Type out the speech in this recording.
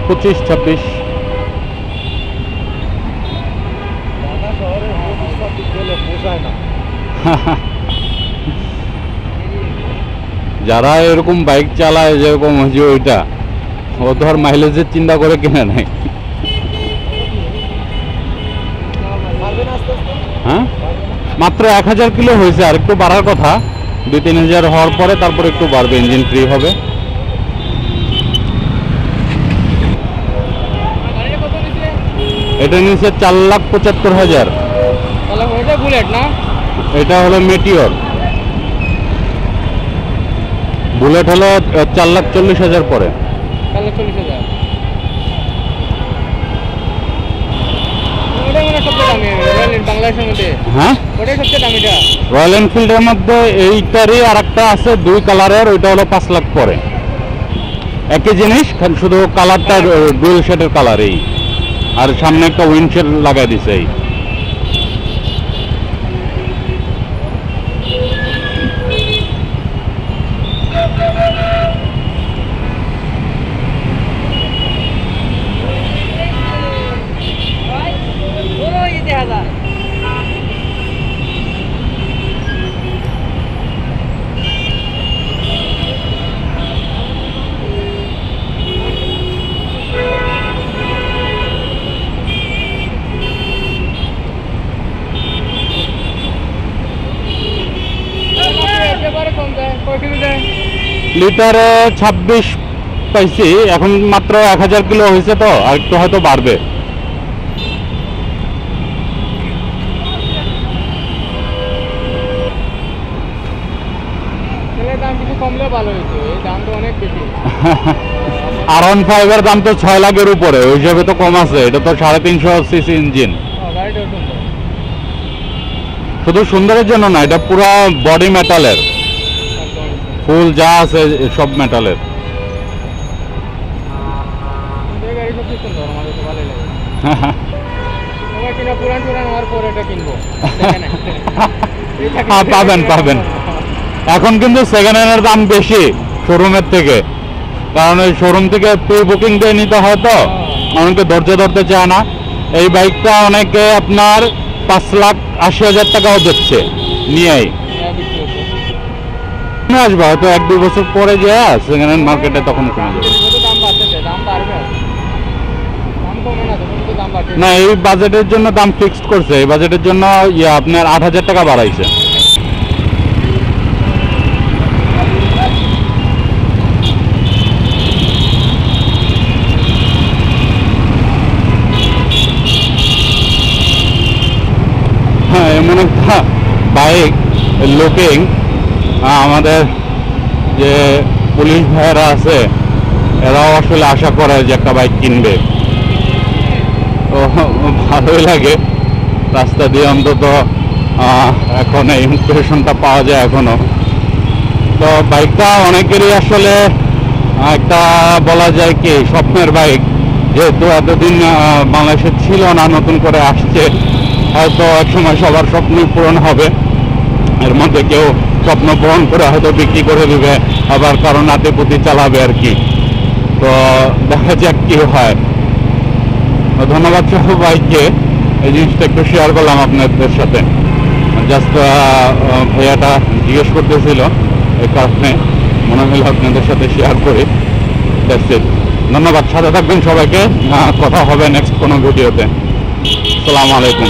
25-26। যারা এরকম বাইক চালায় যেরকম যে ওইটা ও তো আর মাইলেজের চিন্তা করে কিনে নাই। হ্যাঁ, মাত্র 1000 কিলো হয়েছে, আর একটু বাড়ার কথা। 2-3 হাজার হওয়ার পরে তারপর একটু বাড়বে, ইঞ্জিন ফ্রি হবে। এটা নিচে 4,75,000। বুলেট না, এটা হলো মেটিওর। বুলেট হলো 4,40,000 পরে। 4,40,000। ওটা মানে সবচেয়ে দামি বাংলাদেশের মধ্যে। হ্যাঁ, ওটাই সবচেয়ে দামিটা। রয়্যাল এনফিল্ডের মধ্যে এইটারই আর একটা আছে 2 কালারের, ওইটা হলো 5 লাখ পরে। একই জিনিস, শুধু কালারটা ডুয়েল শেডের কালার এই, আর সামনে একটা উইন্ডশেড লাগাই দিছে এই। লিটারে 26 পাইছি, এখন মাত্র 1000 কিলো হয়েছে, তো আর একটু হয়তো বাড়বে। দাম কিছু কমলেও ভালো হয়েছে, এই দাম তো অনেক বেশি। R15 এর দাম তো 6 লাখের উপরে, ওই হিসাবে তো কম আছে। এটা তো 350 সিসি ইঞ্জিন। গাড়িটাও সুন্দর, শুধু সুন্দরের জন্য না, এটা পুরো বডি মেটালের, ফুল যা আছে সব মেটালের। গাড়ি সত্যি সুন্দর, আমাদের তো ভালোই লাগে। তোমার কিনা পুরান টুরান হওয়ার পর এটা কিনবো। পাবেন পাবেন। এখন কিন্তু সেকেন্ড হ্যান্ডের দাম বেশি শোরুমের থেকে, কারণ এই শোরুম থেকে প্রি বুকিং দিয়ে নিতে হয়, তো অনেকে ধৈর্য ধরতে চায় না। এই বাইকটা অনেকে আপনার 5,80,000 টাকাও দিচ্ছে নিয়েই। আসবে হয়তো 1-2 বছর পরে যে সেকেন্ড হ্যান্ড মার্কেটে, তখন কমে যাবে। না, এই বাজেটের জন্য দাম ফিক্সড করছে। এই বাজেটের জন্য আপনার 8,000 টাকা বাড়াইছে। হ্যাঁ, এমন একটা বাইক লুকিং, আমাদের যে পুলিশ ভাইয়েরা আছে এরাও আসলে আশা করে যে একটা বাইক কিনবে, তো ভালোই লাগে। রাস্তা দিয়ে অন্তত এখন এই ইমপ্রেশনটা পাওয়া যায় এখনো। তো বাইকটা অনেকেরই আসলে একটা বলা যায় কি স্বপ্নের বাইক, যেহেতু এতদিন বাংলাদেশে ছিল না, নতুন করে আসছে। হয়তো একসময় সবার স্বপ্নই পূরণ হবে। এর মধ্যে কেউ স্বপ্ন পূরণ করে হয়তো বিক্রি করে দিবে, আবার কারো নাতিপুতি চালাবে আর কি। তো দেখা যাক কি হয়। ধন্যবাদ সবাইকে, এই জিনিসটা একটু শেয়ার করলাম আপনাদের সাথে। জাস্ট ভাইয়াটা জিজ্ঞেস করতেছিল, এই কারণে মনে হলো আপনাদের সাথে শেয়ার করি। ধন্যবাদ, সাথে থাকবেন সবাইকে। কথা হবে নেক্সট কোনো ভিডিওতে। আসসালামু আলাইকুম।